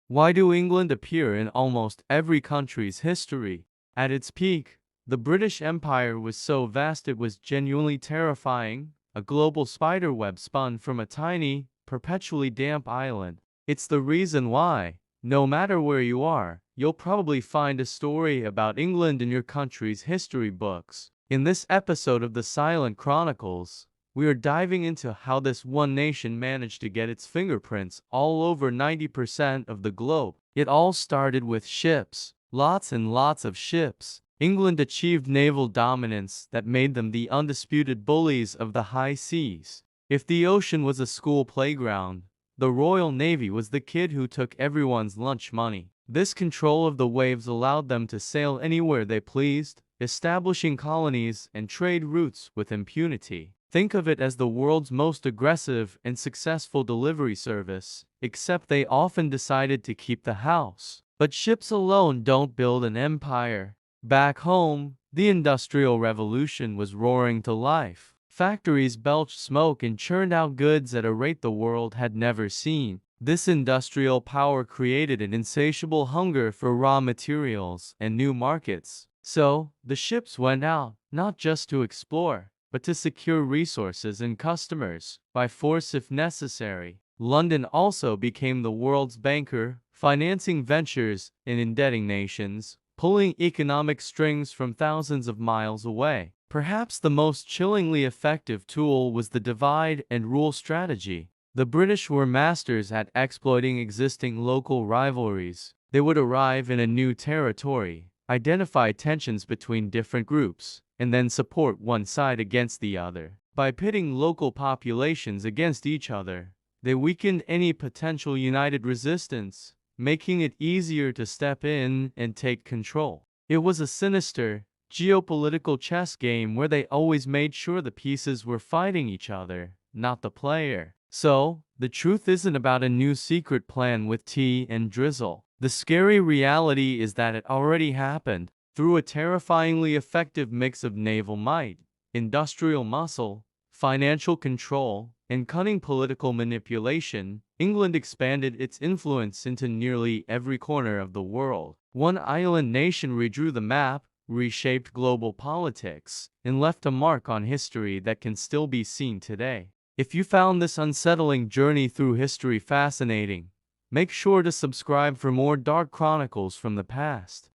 Why do England appear in almost every country's history? At its peak, the British Empire was so vast it was genuinely terrifying, a global spiderweb spun from a tiny, perpetually damp island. It's the reason why, no matter where you are, you'll probably find a story about England in your country's history books. In this episode of the Silent Chronicles, we are diving into how this one nation managed to get its fingerprints all over 90% of the globe. It all started with ships, lots and lots of ships. England achieved naval dominance that made them the undisputed bullies of the high seas. If the ocean was a school playground, the Royal Navy was the kid who took everyone's lunch money. This control of the waves allowed them to sail anywhere they pleased, establishing colonies and trade routes with impunity. Think of it as the world's most aggressive and successful delivery service, except they often decided to keep the house. But ships alone don't build an empire. Back home, the Industrial Revolution was roaring to life. Factories belched smoke and churned out goods at a rate the world had never seen. This industrial power created an insatiable hunger for raw materials and new markets. So, the ships went out, not just to explore, but to secure resources and customers, by force if necessary. London also became the world's banker, financing ventures and indebting nations, pulling economic strings from thousands of miles away. Perhaps the most chillingly effective tool was the divide and rule strategy. The British were masters at exploiting existing local rivalries. They would arrive in a new territory, identify tensions between different groups, and then support one side against the other. By pitting local populations against each other, they weakened any potential united resistance, making it easier to step in and take control. It was a sinister, geopolitical chess game where they always made sure the pieces were fighting each other, not the player. So, the truth isn't about a new secret plan with tea and drizzle. The scary reality is that it already happened. Through a terrifyingly effective mix of naval might, industrial muscle, financial control, and cunning political manipulation, England expanded its influence into nearly every corner of the world. One island nation redrew the map, reshaped global politics, and left a mark on history that can still be seen today. If you found this unsettling journey through history fascinating, make sure to subscribe for more dark chronicles from the past.